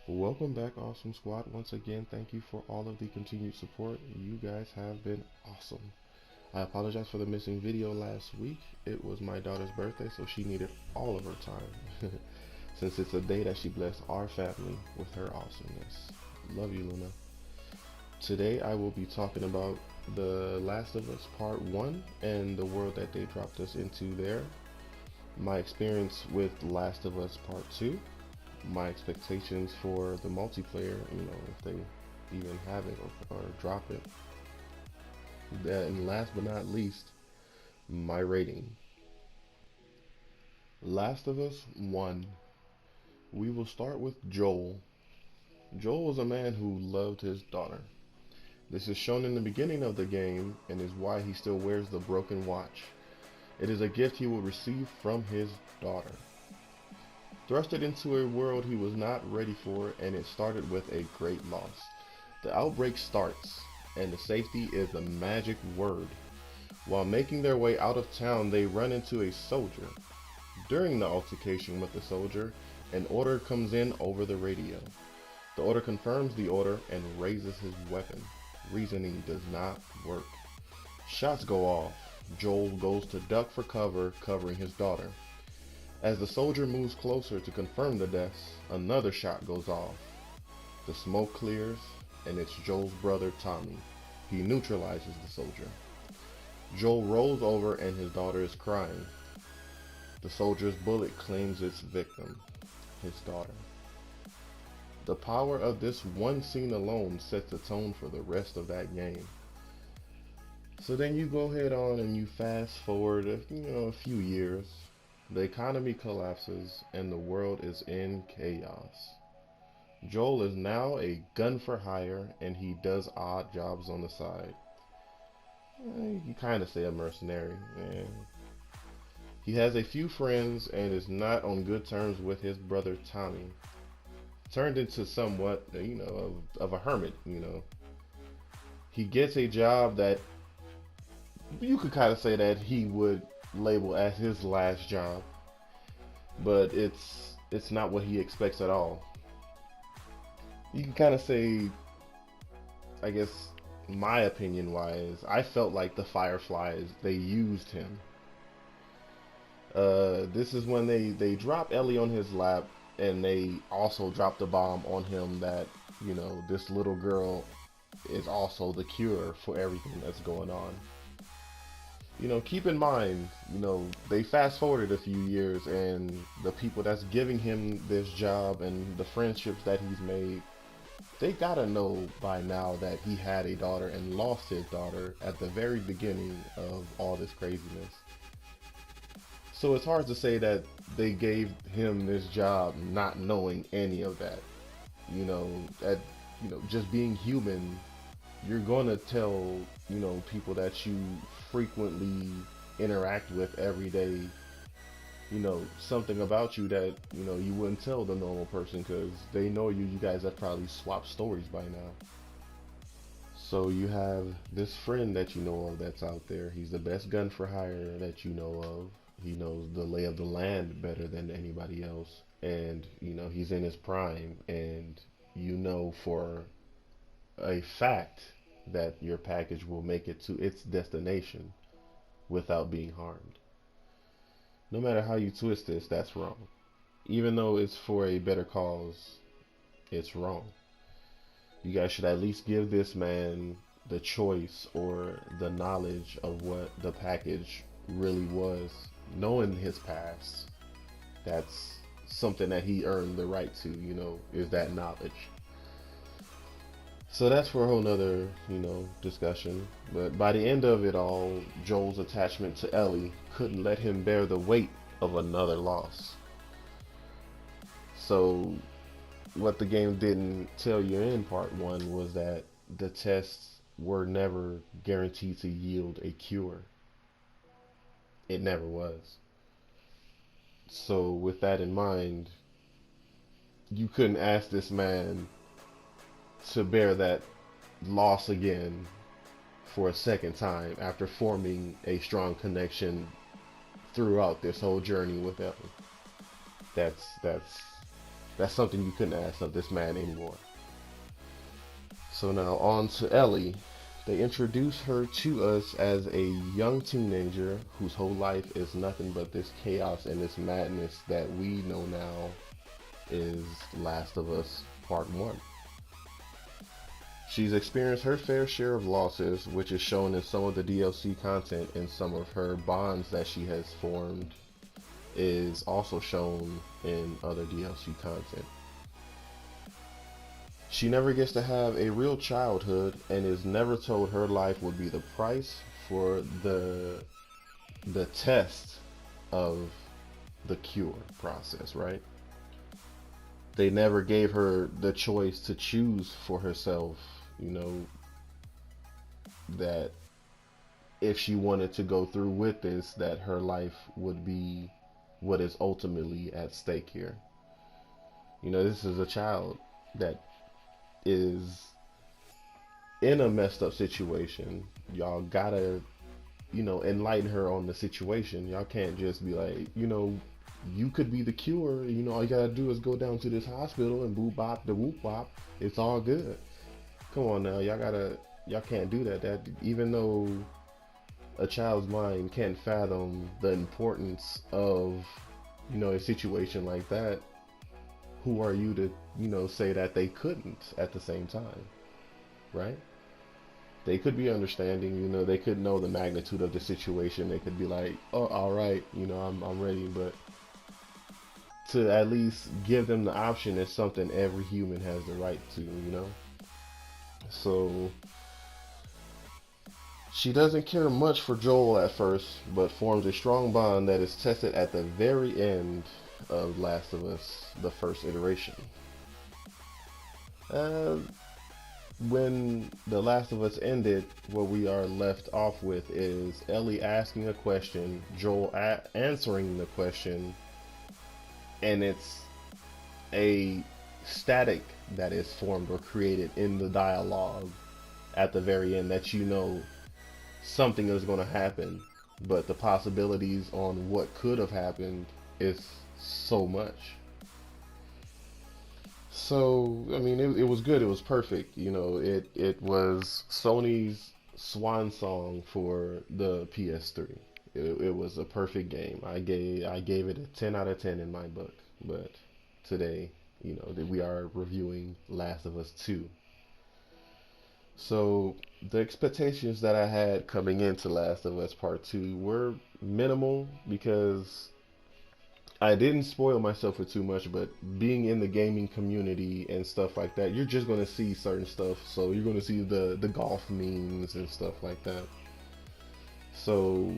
Welcome back, Awesome Squad. Once again, thank you for all of the continued support. You guys have been awesome. I apologize for the missing video last week. It was my daughter's birthday, so she needed all of her time. Since it's a day that she blessed our family with her awesomeness. Love you, Luna. Today I will be talking about The Last of Us Part 1 and the world that they dropped us into there. My experience with Last of Us Part 2, my expectations for the multiplayer, if they even have it or drop it. And last but not least, my rating. Last of Us 1. We will start with Joel. Joel was a man who loved his daughter. This is shown in the beginning of the game and is why he still wears the broken watch. It is a gift he will receive from his daughter. Thrusted into a world he was not ready for, and it started with a great loss. The outbreak starts, and the safety is the magic word. While making their way out of town, they run into a soldier. During the altercation with the soldier, an order comes in over the radio. The order confirms the order and raises his weapon. Reasoning does not work. Shots go off. Joel goes to duck for cover, covering his daughter. As the soldier moves closer to confirm the deaths, another shot goes off. The smoke clears, and it's Joel's brother Tommy. He neutralizes the soldier. Joel rolls over and his daughter is crying. The soldier's bullet claims its victim, his daughter. The power of this one scene alone sets the tone for the rest of that game. So then you go ahead on and you fast forward a few years. The economy collapses and the world is in chaos. Joel is now a gun for hire and he does odd jobs on the side. You kind of say a mercenary. He has a few friends and is not on good terms with his brother Tommy. Turned into somewhat, of a hermit, He gets a job that you could kind of say that he would label as his last job, but it's not what he expects at all. You can kind of say, I guess, my opinion wise, I felt like the Fireflies, they used him. This is when they drop Ellie on his lap, and they also drop the bomb on him that, this little girl is also the cure for everything that's going on. Keep in mind, they fast forwarded a few years and the people that's giving him this job and the friendships that he's made, they gotta know by now that he had a daughter and lost his daughter at the very beginning of all this craziness. So it's hard to say that they gave him this job not knowing any of that. Just being human, you're gonna tell, people that you frequently interact with every day, something about you that, you wouldn't tell the normal person because they know you guys have probably swapped stories by now. So you have this friend that you know of that's out there. He's the best gun for hire that you know of. He knows the lay of the land better than anybody else. And, he's in his prime. And for a fact that your package will make it to its destination without being harmed. No matter how you twist this, that's wrong. Even though it's for a better cause, it's wrong. You guys should at least give this man the choice or the knowledge of what the package really was. Knowing his past, that's something that he earned the right to, is that knowledge. So that's for a whole nother, discussion. But by the end of it all, Joel's attachment to Ellie couldn't let him bear the weight of another loss. So what the game didn't tell you in part one was that the tests were never guaranteed to yield a cure. It never was. So with that in mind, you couldn't ask this man to bear that loss again for a second time after forming a strong connection throughout this whole journey with Ellie. That's that's something you couldn't ask of this man anymore. So now on to Ellie. They introduce her to us as a young teenager whose whole life is nothing but this chaos and this madness that we know now is Last of Us Part 1. She's experienced her fair share of losses, which is shown in some of the DLC content, and some of her bonds that she has formed is also shown in other DLC content. She never gets to have a real childhood and is never told her life would be the price for the test of the cure process, right? They never gave her the choice to choose for herself, you know, that if she wanted to go through with this, that her life would be what is ultimately at stake here. You know, this is a child that is in a messed up situation. Y'all gotta, enlighten her on the situation. Y'all can't just be like, you could be the cure. All you gotta do is go down to this hospital and boop bop the whoop bop. It's all good. Come on now, y'all can't do that. That even though a child's mind can't fathom the importance of, a situation like that, who are you to, say that they couldn't at the same time, right? They could be understanding, they could know the magnitude of the situation. They could be like, oh, all right, I'm ready. But to at least give them the option is something every human has the right to. So she doesn't care much for Joel at first, but forms a strong bond that is tested at the very end of Last of Us, the first iteration. Uh, when The Last of Us ended, what we are left off with is Ellie asking a question, Joel answering the question, and it's a static that is formed or created in the dialogue at the very end that something is going to happen, but the possibilities on what could have happened is so much. So, I mean, it was good. It was perfect. It was Sony's swan song for the PS3. It was a perfect game. I gave it a 10 out of 10 in my book. But today, that we are reviewing Last of Us 2. So, the expectations that I had coming into Last of Us Part 2 were minimal because I didn't spoil myself with too much, but being in the gaming community and stuff like that, you're just gonna see certain stuff. So you're gonna see the golf memes and stuff like that. So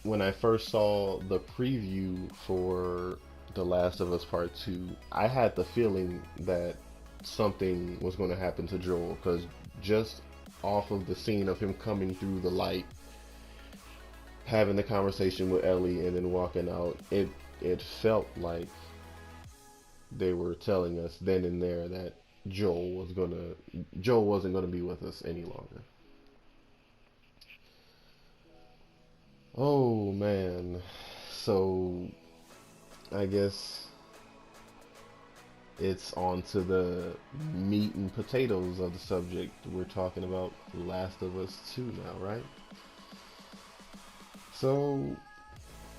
when I first saw the preview for The Last of Us Part 2, I had the feeling that something was gonna happen to Joel because just off of the scene of him coming through the light, having the conversation with Ellie, and then walking out, it felt like they were telling us then and there that Joel wasn't gonna be with us any longer. Oh man. So I guess it's on to the meat and potatoes of the subject. We're talking about Last of Us 2 now, right? So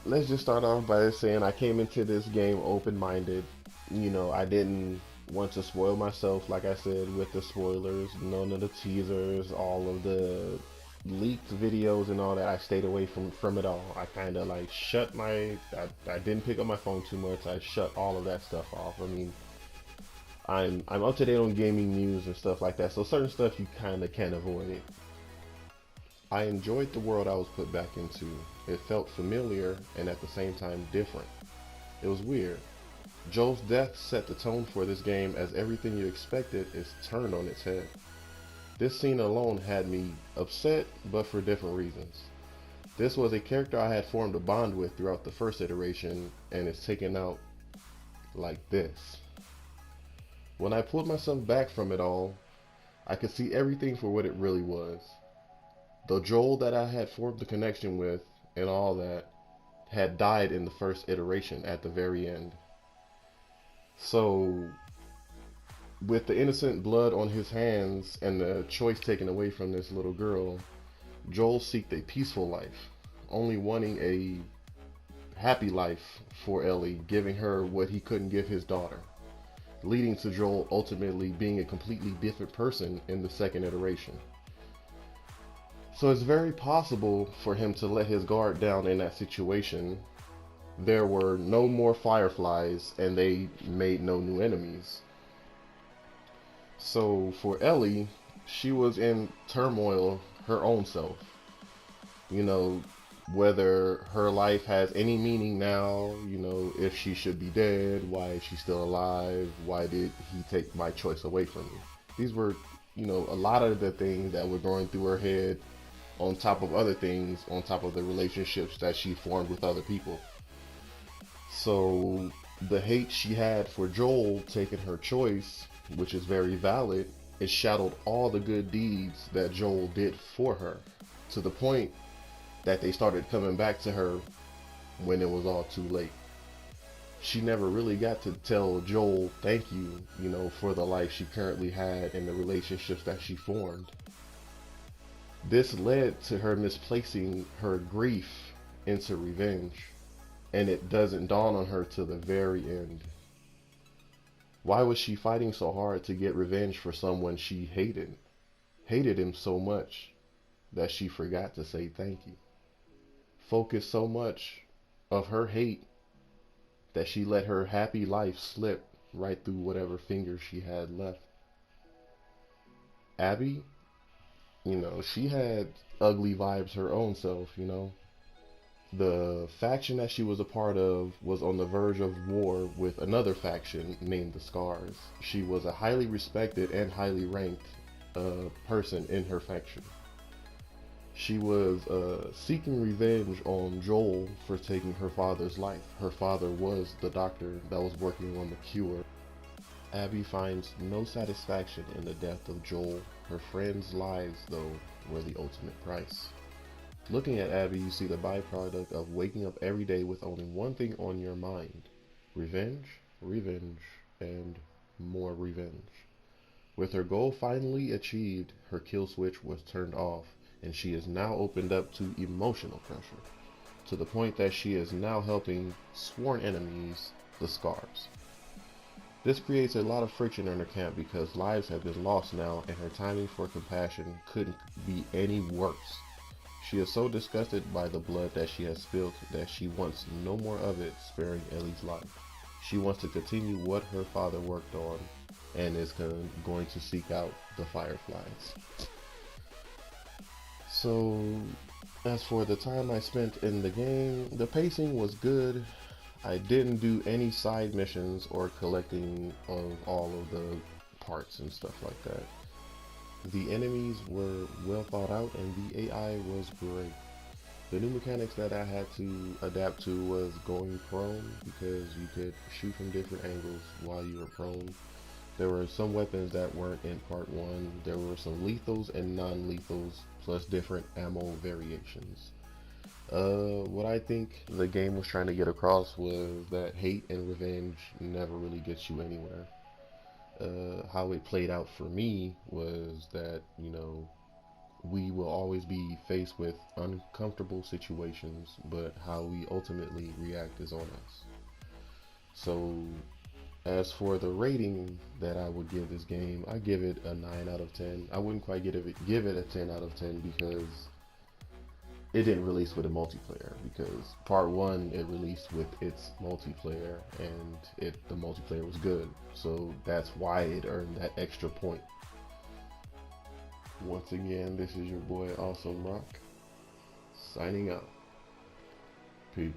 let's just start off by saying I came into this game open-minded. I didn't want to spoil myself, like I said, with the spoilers, none of the teasers, all of the leaked videos and all that. I stayed away from it all. I kind of like I didn't pick up my phone too much. I shut all of that stuff off. I mean, I'm up to date on gaming news and stuff like that, so certain stuff you kind of can't avoid it. I enjoyed the world I was put back into. It felt familiar and at the same time different. It was weird. Joel's death set the tone for this game as everything you expected is turned on its head. This scene alone had me upset, but for different reasons. This was a character I had formed a bond with throughout the first iteration, and it's taken out like this. When I pulled myself back from it all, I could see everything for what it really was. The Joel that I had formed the connection with and all that had died in the first iteration at the very end. So, with the innocent blood on his hands and the choice taken away from this little girl, Joel seeked a peaceful life, only wanting a happy life for Ellie, giving her what he couldn't give his daughter, leading to Joel ultimately being a completely different person in the second iteration. So it's very possible for him to let his guard down in that situation. There were no more fireflies and they made no new enemies. So for Ellie, she was in turmoil her own self. You know, whether her life has any meaning now, if she should be dead, why is she still alive, why did he take my choice away from me? These were, a lot of the things that were going through her head on top of other things, on top of the relationships that she formed with other people. So the hate she had for Joel taking her choice, which is very valid, it shadowed all the good deeds that Joel did for her, to the point that they started coming back to her when it was all too late. She never really got to tell Joel thank you, for the life she currently had and the relationships that she formed. This led to her misplacing her grief into revenge, and it doesn't dawn on her till the very end. Why was she fighting so hard to get revenge for someone she hated? Hated him so much that she forgot to say thank you. Focused so much of her hate that she let her happy life slip right through whatever fingers she had left. Abby, she had ugly vibes her own self. The faction that she was a part of was on the verge of war with another faction named the Scars. She was a highly respected and highly ranked person in her faction. She was seeking revenge on Joel for taking her father's life. Her father was the doctor that was working on the cure. Abby finds no satisfaction in the death of Joel. Her friends' lives, though, were the ultimate price. Looking at Abby, you see the byproduct of waking up every day with only one thing on your mind: revenge, revenge, and more revenge. With her goal finally achieved, her kill switch was turned off, and she is now opened up to emotional pressure, to the point that she is now helping sworn enemies, the Scars. This creates a lot of friction in her camp because lives have been lost now, and her timing for compassion couldn't be any worse. She is so disgusted by the blood that she has spilled that she wants no more of it, sparing Ellie's life. She wants to continue what her father worked on and is going to seek out the fireflies. So, as for the time I spent in the game, the pacing was good. I didn't do any side missions or collecting of all of the parts and stuff like that. The enemies were well thought out and the AI was great. The new mechanics that I had to adapt to was going prone, because you could shoot from different angles while you were prone. There were some weapons that weren't in part 1. There were some lethals and non-lethals, plus different ammo variations. What I think the game was trying to get across was that hate and revenge never really gets you anywhere. How it played out for me was that, we will always be faced with uncomfortable situations, but how we ultimately react is on us. So, as for the rating that I would give this game, I give it a 9 out of 10. I wouldn't quite give it a 10 out of 10 because it didn't release with a multiplayer, because part 1 it released with its multiplayer and the multiplayer was good, so that's why it earned that extra point. Once again, this is your boy Awesome Rock, signing out. Peace.